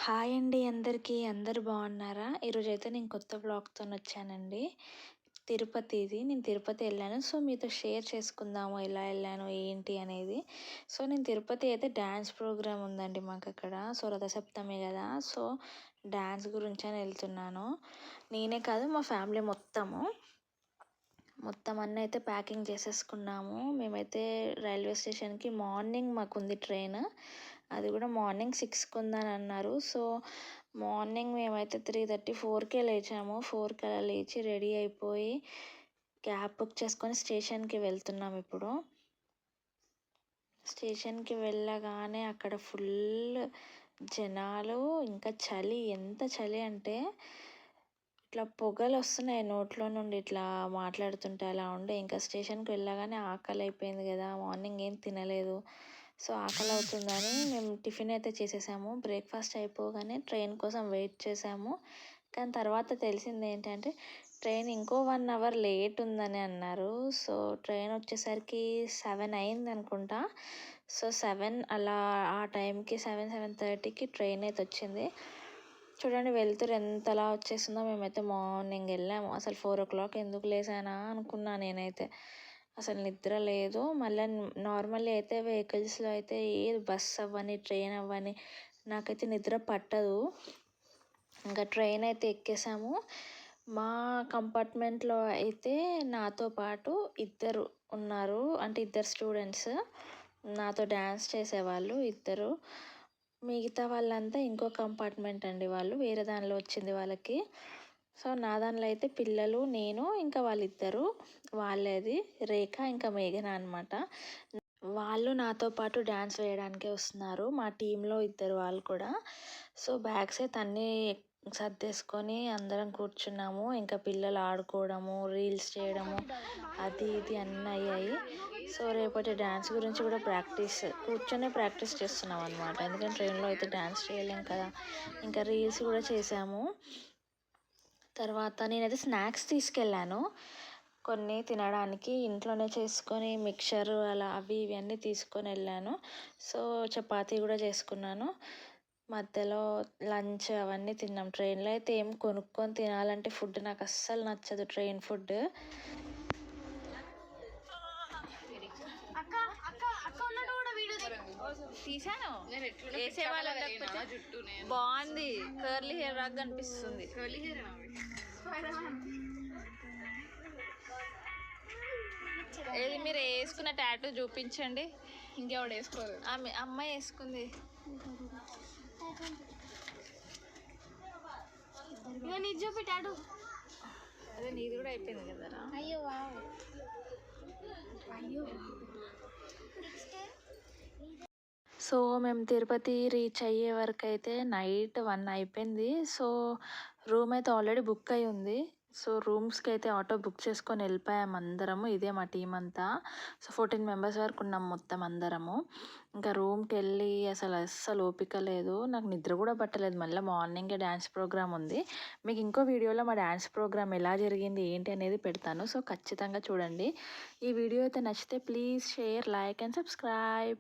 Hi అండి అందరికీ. అందరూ బాగున్నారా? ఈరోజైతే నేను కొత్త వ్లాగ్‌తోనొచ్చానండి. నేను తిరుపతి ఎళ్ళాను. సో, మీతో షేర్ చేసుకుందాము ఎలా ఎళ్ళాను, ఏంటి అనేది. సో, నేను తిరుపతి అయితే డాన్స్ ప్రోగ్రామ్ ఉందండి మాకక్కడ. సో, రథసప్తమి గదా! సో, డాన్స్ గురించని ఎళ్తున్నాను. నేనే కాదు మా ఫ్యామిలీ మొత్తము. మొత్తం అన్నయితే ప్యాకింగ్ చేసేసుకున్నాము. మేమైతే రైల్వే స్టేషన్‌కి మార్నింగ్ మాకుంది ట్రైన్. అది కూడా మార్నింగ్ 6కి ఉందని అన్నారు. సో, మార్నింగ్ మేమైతే 3:30, 4కే లేచాము. 4కి అలా లేచి రెడీ అయిపోయి క్యాబ్ బుక్ చేసుకొని స్టేషన్‌కి వెళ్తున్నాం ఇప్పుడు. స్టేషన్‌కి వెళ్ళగానే అక్కడ ఫుల్ జనాలు, ఇంకా చలి. ఎంత చలి అంటే ఇట్లా పొగలొస్తున్నాయి నోట్లో నుండి ఇట్లా మాట్లాడుతుంటే అలా ఉండే. ఇంకా స్టేషన్‌కి వెళ్ళగానే ఆకలి అయిపోయింది కదా! మార్నింగ్ ఏం తినలేదు. సో, ఆకలి అవుతుందని మేము టిఫిన్ అయితే చేసేసాము. బ్రేక్‌ఫాస్ట్ అయిపోగానే ట్రైన్ కోసం వెయిట్ చేసాము. కానీ తర్వాత తెలిసింది ఏంటంటే ట్రైన్ ఇంకో 1 అవర్ లేట్ ఉందని అన్నారు. సో, ట్రైన్ వచ్చేసరికి 7 అయిందనుకుంటా. సో, 7 అలా ఆ టైంకి 7, 7:30కి ట్రైన్ అయితే వచ్చింది. చూడండి వెలుతురు ఎంతలా వచ్చేసిందో. మేమైతే మార్నింగ్ వెళ్ళాము. అసలు 4:00 ఎందుకు లేసానా అనుకున్నా నేనైతే. అసలు నిద్ర లేదు. మళ్ళీ నార్మల్లీ అయితే వెహికల్స్‌లో అయితే ఏది బస్ అవ్వని, ట్రైన్ అవ్వని నాకైతే నిద్ర పట్టదు. ఇంకా ట్రైన్ అయితే ఎక్కేసాము. మా కంపార్ట్మెంట్లో అయితే నాతో పాటు ఇద్దరు ఉన్నారు. అంటే ఇద్దరు స్టూడెంట్స్ నాతో డ్యాన్స్ చేసేవాళ్ళు ఇద్దరు. మిగతా వాళ్ళంతా ఇంకో కంపార్ట్మెంట్ అండి. వాళ్ళు వేరే దానిలో వచ్చింది వాళ్ళకి. సో, నా దానిలో అయితే పిల్లలు, నేను, ఇంకా వాళ్ళిద్దరు. వాళ్ళది రేఖ ఇంకా మేఘన అనమాట. వాళ్ళు నాతో పాటు డ్యాన్స్ వేయడానికే వస్తున్నారు. మా టీంలో ఇద్దరు వాళ్ళు కూడా. సో, బ్యాగ్స్ అయితే అన్నీ సర్దేసుకొని అందరం కూర్చున్నాము. ఇంకా పిల్లలు ఆడుకోవడము, రీల్స్ చేయడము, అది ఇది అన్నీ అయ్యాయి. సో, రేపటి డ్యాన్స్ గురించి కూడా కూర్చొనే ప్రాక్టీస్ చేస్తున్నాం అనమాట. ఎందుకంటే ట్రైన్లో అయితే డ్యాన్స్ చేయలేం కదా! ఇంకా రీల్స్ కూడా చేసాము. తర్వాత నేనైతే స్నాక్స్ తీసుకెళ్ళాను. కొన్ని తినడానికి ఇంట్లోనే చేసుకొని మిక్చర్ అలా అవి ఇవి అన్నీ తీసుకొని వెళ్ళాను. సో, చపాతీ కూడా చేసుకున్నాను. మధ్యలో లంచ్ అవన్నీ తిన్నాం. ట్రైన్లో అయితే ఏం కొనుక్కొని తినాలంటే ఫుడ్ నాకు అస్సలు నచ్చదు, ట్రైన్ ఫుడ్. తీసాను వేసే బాగుంది. కర్లీ హెయిర్ రాగా కనిపిస్తుంది. ఏది మీరు వేసుకున్న టాటూ చూపించండి. ఇంకెవడు వేసుకోరు. అమ్మాయి వేసుకుంది. నీది చూపి టాటూ. అదే నీది కూడా అయిపోయింది కదరా. అయ్యో అయ్యో. సో, మేము తిరుపతి రీచ్ అయ్యే వరకు అయితే నైట్ 1 అయిపోయింది. సో, రూమ్ అయితే ఆల్రెడీ బుక్ అయి ఉంది. సో, రూమ్స్కి అయితే ఆటో బుక్ చేసుకొని వెళ్ళిపోయాము అందరము. ఇదే మా టీం అంతా. సో, 14 మెంబర్స్ వరకు ఉన్నాం మొత్తం అందరము. ఇంకా రూమ్కి వెళ్ళి అస్సలు ఓపిక లేదు. నాకు నిద్ర కూడా పట్టలేదు. మళ్ళీ మార్నింగే డ్యాన్స్ ప్రోగ్రామ్ ఉంది. మీకు ఇంకో వీడియోలో మా డ్యాన్స్ ప్రోగ్రామ్ ఎలా జరిగింది ఏంటి అనేది పెడతాను. సో, ఖచ్చితంగా చూడండి. ఈ వీడియో అయితే నచ్చితే please share, like and subscribe.